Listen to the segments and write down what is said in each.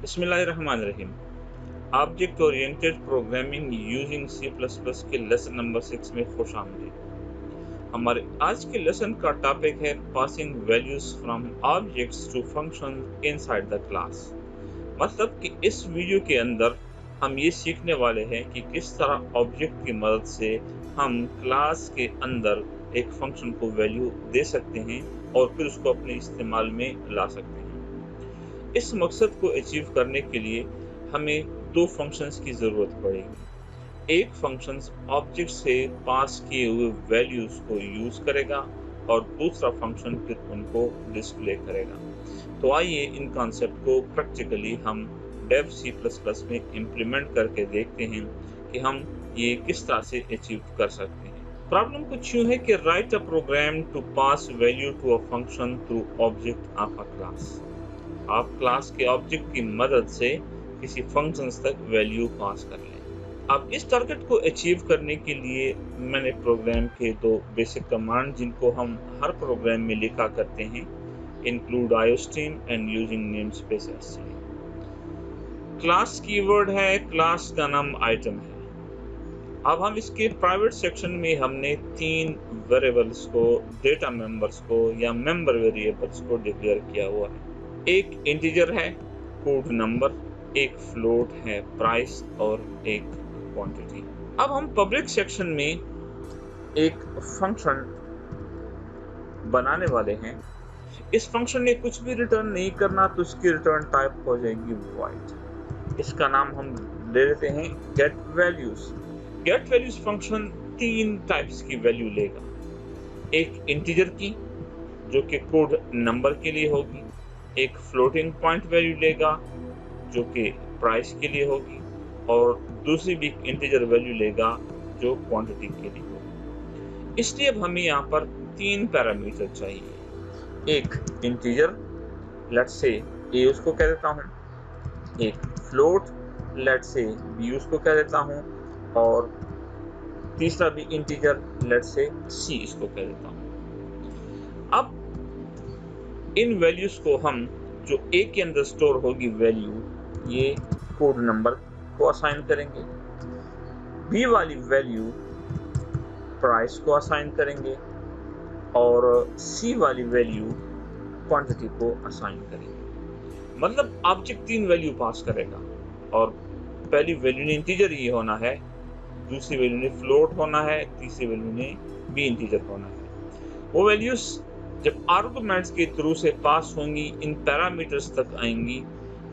बिस्मिल्लाहिर्रहमानिर्रहीम। Object oriented programming using C++ के lesson number 6 में खुश आमदीद। हमारे आज के लेसन का टॉपिक है passing values from objects to function inside the class. मतलब कि इस वीडियो के अंदर हम ये सीखने वाले हैं कि किस तरह ऑब्जेक्ट की मदद से हम क्लास के अंदर एक फंक्शन को वैल्यू दे सकते हैं और फिर उसको अपने इस्तेमाल में ला सकते हैं। इस मकसद को अचीव करने के लिए हमें दो फंक्शंस की ज़रूरत पड़ेगी। एक फंक्शन ऑब्जेक्ट से पास किए हुए वैल्यूज को यूज़ करेगा और दूसरा फंक्शन फिर उनको डिस्प्ले करेगा। तो आइए इन कॉन्सेप्ट को प्रैक्टिकली हम डेव C++ में इम्प्लीमेंट करके देखते हैं कि हम ये किस तरह से अचीव कर सकते हैं। प्रॉब्लम कुछ यूँ है कि write a program to pass value to a function through object of a class. आप क्लास के ऑब्जेक्ट की मदद से किसी फंक्शन तक वैल्यू पास कर लें। अब इस टारगेट को अचीव करने के लिए मैंने प्रोग्राम के दो बेसिक कमांड जिनको हम हर प्रोग्राम में लिखा करते हैं, include iostream and using namespace ST. Class keyword है, क्लास का नाम आइटम है। अब हम इसके प्राइवेट सेक्शन में हमने तीन वेरिएबल्स को, डेटा मेंबर्स को या मेंबर वेरिएबल्स को डिक्लेयर किया हुआ है। एक इंटीजर है कोड नंबर, एक फ्लोट है प्राइस और एक क्वांटिटी। अब हम पब्लिक सेक्शन में एक फंक्शन बनाने वाले हैं। इस फंक्शन ने कुछ भी रिटर्न नहीं करना तो इसकी रिटर्न टाइप हो जाएगी वॉइड। इसका नाम हम ले लेते हैं get values. Get values function तीन टाइप्स की वैल्यू लेगा। एक इंटीजर की जो कि कोड नंबर के लिए होगी, एक फ्लोटिंग पॉइंट वैल्यू लेगा जो कि प्राइस के लिए होगी और दूसरी भी इंटीजर वैल्यू लेगा जो क्वांटिटी के लिए होगी। इसलिए अब हमें यहाँ पर तीन पैरामीटर चाहिए। एक इंटीजर, लेट्स से ए उसको कह देता हूँ, एक फ्लोट, लेट्स से बी उसको कह देता हूँ, और तीसरा भी इंटीजर, लेट्स से सी इसको कह देता हूँ। अब इन वैल्यूज को हम जो ए के अंदर स्टोर होगी वैल्यू, ये कोड नंबर को असाइन करेंगे, बी वाली वैल्यू प्राइस को असाइन करेंगे और सी वाली वैल्यू क्वांटिटी को असाइन करेंगे। मतलब ऑब्जेक्ट तीन वैल्यू पास करेगा और पहली वैल्यू ने इंटीजर ही होना है, दूसरी वैल्यू ने फ्लोट होना है, तीसरी वैल्यू ने बी इंटीजर होना है। वो वैल्यूज जब आर्गुमेंट्स के थ्रू से पास होंगी, इन पैरामीटर्स तक आएंगी,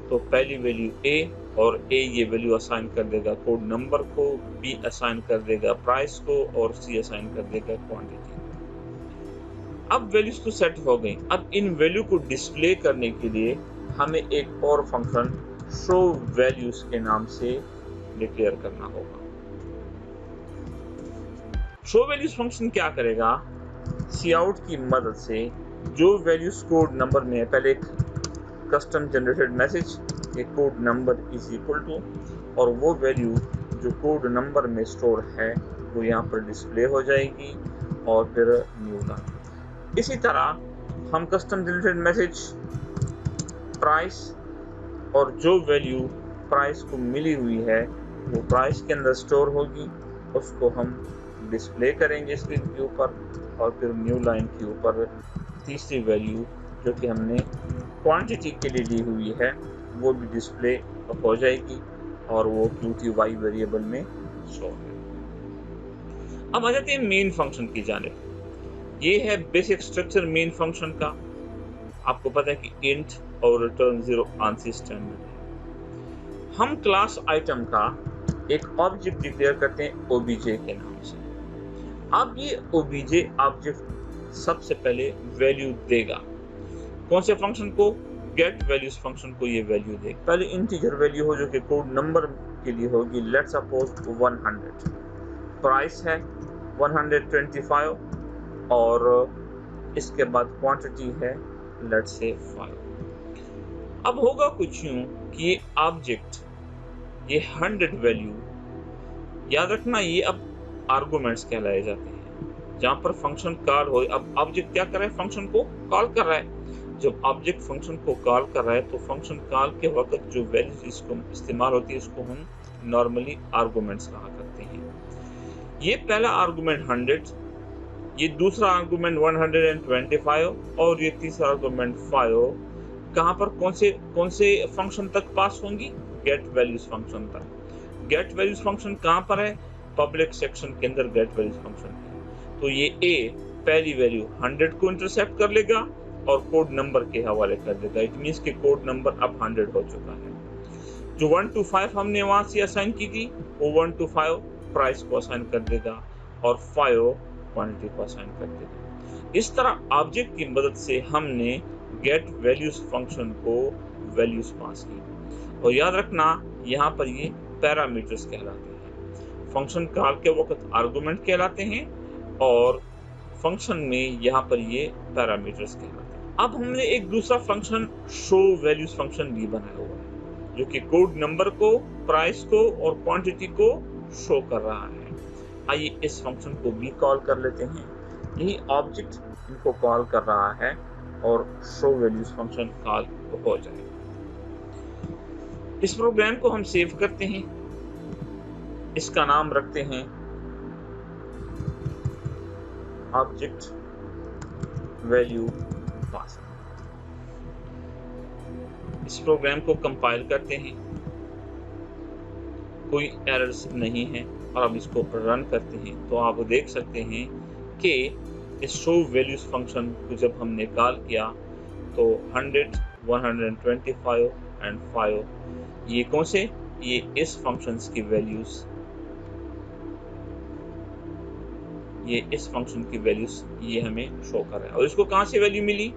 तो पहली वैल्यू ए और ए ये वैल्यू असाइन कर देगा कोड नंबर को, बी असाइन कर देगा प्राइस को और सी असाइन कर देगा क्वांटिटी को। अब वैल्यूज तो सेट हो गई। अब इन वैल्यू को डिस्प्ले करने के लिए हमें एक और फंक्शन शो वैल्यूज के नाम से डिक्लेयर करना होगा। शो वैल्यूज फंक्शन क्या करेगा, काउट की मदद से जो वैल्यूज कोड नंबर में है, पहले एक कस्टम जनरेटेड मैसेज ये code number is equal to, और वो वैल्यू जो कोड नंबर में स्टोर है वो यहाँ पर डिस्प्ले हो जाएगी और फिर न्यू लाइन। इसी तरह हम कस्टम जनरेटेड मैसेज प्राइस और जो वैल्यू प्राइस को मिली हुई है वो प्राइस के अंदर स्टोर होगी, उसको हम डिस्प्ले करेंगे स्क्रीन के ऊपर, और फिर न्यू लाइन के ऊपर तीसरी वैल्यू जो कि हमने क्वांटिटी के लिए ली हुई है वो भी डिस्प्ले हो जाएगी और वो QTY वेरिएबल में शो है। अब आ जाते हैं मेन फंक्शन की जानिब। ये है बेसिक स्ट्रक्चर मेन फंक्शन का। आपको पता है कि इंट और रिटर्न 0 आंसर स्टैंडर्ड है। हम क्लास आइटम का एक ऑब्जेक्ट डिक्लेयर करते हैं ओबीजे के नाम से। अब ये ओबीजे ऑब्जेक्ट सबसे पहले वैल्यू देगा। कौन से फंक्शन को, गेट वैल्यूज फंक्शन को ये वैल्यू देगा। पहले इंटीजर वैल्यू हो जो कि कोड नंबर के लिए होगी, लेट्स सपोज 100, प्राइस है 125 और इसके बाद क्वांटिटी है लेट्स से 5। अब होगा कुछ यूं कि ये ऑब्जेक्ट, ये 100 वैल्यू, याद रखना ये अब आर्गुमेंट्स कहलाए जाते हैं, जहां पर फंक्शन कॉल हो। अब ऑब्जेक्ट क्या कर रहा है, फंक्शन को कॉल कर रहा है। जब ऑब्जेक्ट फंक्शन को कॉल कर रहा है तो फंक्शन कॉल के वक्त जो वैल्यूज इसको इस्तेमाल होती है इसको हम नॉर्मली आर्गुमेंट्स कहा करते हैं। ये पहला आर्गुमेंट 100, ये दूसरा आर्गुमेंट 125 और ये तीसरा आर्गुमेंट 5 कहां पर कौन से फंक्शन तक पास होंगी? गेट वैल्यूज फंक्शन तक। गेट वैल्यूज फंक्शन कहां पर है? पब्लिक सेक्शन के अंदर गेट वैल्यूज फंक्शन है। तो ये ए पहली वैल्यू 100 को इंटरसेप्ट कर लेगा और कोड नंबर के हवाले कर देगा। इट मींस कि कोड नंबर अब 100 हो चुका है। जो 1 to 5 हमने वहां से असाइन की थी वो 1 to 5 प्राइस को असाइन कर देगा और 5 क्वांटिटी को असाइन कर देगा। इस तरह ऑब्जेक्ट की मदद से हमने गेट वैल्यूज फंक्शन को वैल्यूज पास की। और याद रखना यहाँ पर ये पैरामीटर्स कहलाते हैं। फंक्शन कॉल के वक्त आर्गुमेंट कहलाते हैं और फंक्शन में यहाँ पर ये पैरामीटर्स कहलाते हैं। अब हमने एक दूसरा फंक्शन शो वैल्यूज फंक्शन भी बनाया हुआ है जो कि कोड नंबर को, प्राइस को और क्वांटिटी को शो कर रहा है। आइए इस फंक्शन को भी कॉल कर लेते हैं। यही ऑब्जेक्ट इनको कॉल कर रहा है और शो वैल्यूज फंक्शन कॉल हो जाएगा। इस प्रोग्राम को हम सेव करते हैं, इसका नाम रखते हैं ऑब्जेक्ट वैल्यू पास। इस प्रोग्राम को कंपाइल करते हैं, कोई एरर्स नहीं है और अब इसको रन करते हैं तो आप देख सकते हैं कि इस शो वैल्यूज फंक्शन को जब हमने कॉल किया तो 100, 125 एंड 5 ये कौन से, ये इस फंक्शंस की वैल्यूज, ये इस फंक्शन की वैल्यूज ये हमें शो कर रहा है। और इसको कहां से वैल्यू मिली?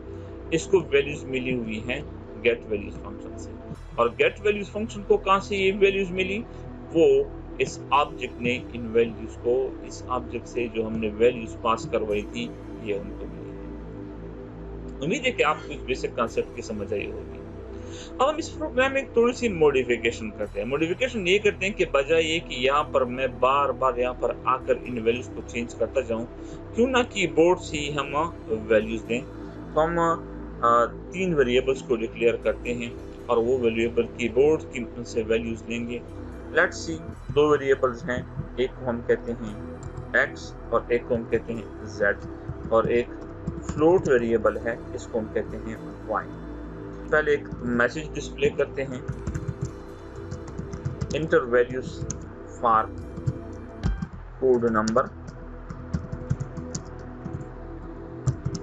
इसको वैल्यूज मिली हुई हैं गेट वैल्यूज फंक्शन से। और गेट वैल्यूज फंक्शन को कहां से ये वैल्यूज मिली? वो इस ऑब्जेक्ट ने इन वैल्यूज को, इस ऑब्जेक्ट से जो हमने वैल्यूज पास करवाई थी ये उनको मिली है। उम्मीद है कि आपको इस बेसिक कॉन्सेप्ट की समझ आई होगी। अब हम इस प्रोग्राम में थोड़ी सी मॉडिफिकेशन करते हैं। मॉडिफिकेशन ये करते हैं कि बजाय ये कि यहाँ पर मैं बार बार यहाँ पर आकर इन वैल्यूज को चेंज करता जाऊं, क्यों ना कीबोर्ड से ही हम वैल्यूज दें। तो हम 3 वेरिएबल्स को डिक्लेयर करते हैं और वो वेरिएबल कीबोर्ड की से वैल्यूज लेंगे। लेट्स सी 2 वेरिएबल्स हैं, एक को हम कहते हैं x और एक को हम कहते हैं z और एक फ्लोट वेरिएबल है, इसको हम कहते हैं y। पहले एक मैसेज डिस्प्ले करते हैं, inter values for code number,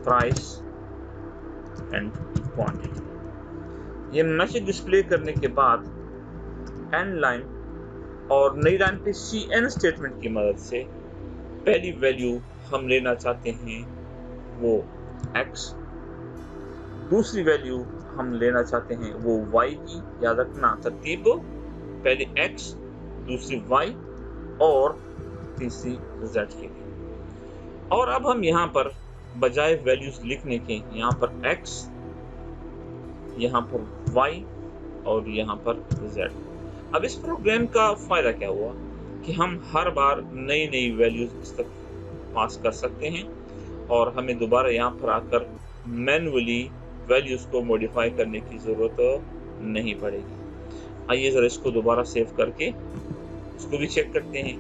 price and quantity. ये मैसेज डिस्प्ले करने के बाद एंड लाइन और नई लाइन पे cn स्टेटमेंट की मदद से पहली वैल्यू हम लेना चाहते हैं वो x, दूसरी वैल्यू हम लेना चाहते हैं वो y की। याद रखना तरतीब, पहले x, दूसरी y और तीसरी z के लिए। और अब हम यहाँ पर बजाय वैल्यूज लिखने के यहाँ पर x, यहाँ पर y और यहाँ पर z। अब इस प्रोग्राम का फायदा क्या हुआ कि हम हर बार नई नई वैल्यूज इस तक पास कर सकते हैं और हमें दोबारा यहाँ पर आकर मैन्युअली वैल्यूज को मॉडिफाई करने की जरूरत नहीं पड़ेगी। आइए जरा इसको दोबारा सेव करके इसको भी चेक करते हैं।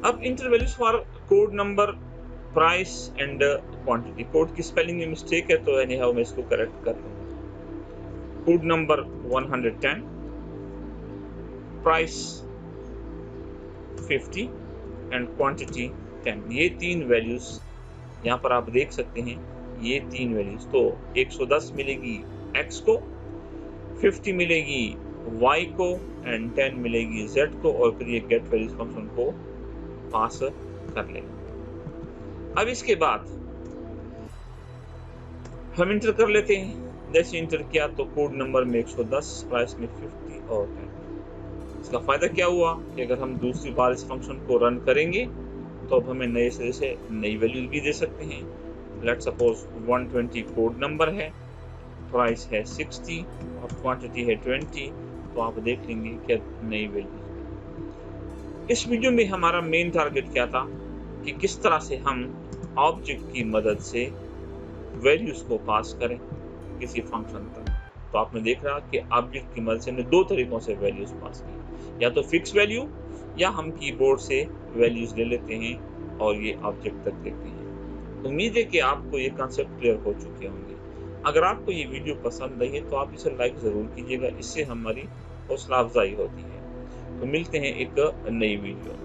अब inter values for code number, price and quantity. Code की स्पेलिंग में मिस्टेक है तो एनी हाउ मैं इसको करेक्ट कर दूंगा। Code number 110, price 50 and quantity 10। ये 3 वैल्यूज यहाँ पर आप देख सकते हैं, ये 3 वैल्यूज। तो 110 मिलेगी x को, 50 मिलेगी y को एंड 10 मिलेगी z को और फिर ये गेट वैल्यूज फंक्शन को पास कर लेंगे। अब इसके बाद हम इंटर कर लेते हैं। जैसे इंटर किया तो कोड नंबर में 110, प्राइस में 50 और 10। इसका फायदा क्या हुआ कि अगर हम दूसरी बार इस फंक्शन को रन करेंगे तो अब हमें नए सिरे से नई वैल्यूज भी दे सकते हैं। लेट सपोज 120 कोड नंबर है, प्राइस है 60 और क्वांटिटी है 20। तो आप देख लेंगे कि नई वैल्यूज। इस वीडियो में हमारा मेन टारगेट क्या था कि किस तरह से हम ऑब्जेक्ट की मदद से वैल्यूज को पास करें किसी फंक्शन तक। तो आपने देखा कि ऑब्जेक्ट की मदद से हमने दो तरीकों से वैल्यूज पास की, या तो फिक्स वैल्यू या हम कीबोर्ड से वैल्यूज ले लेते हैं और ये ऑब्जेक्ट तक देते हैं। उम्मीद है कि आपको ये कंसेप्ट क्लियर हो चुके होंगे। अगर आपको ये वीडियो पसंद आई है तो आप इसे लाइक ज़रूर कीजिएगा, इससे हमारी हौसला अफजाई होती है। तो मिलते हैं एक नई वीडियो में।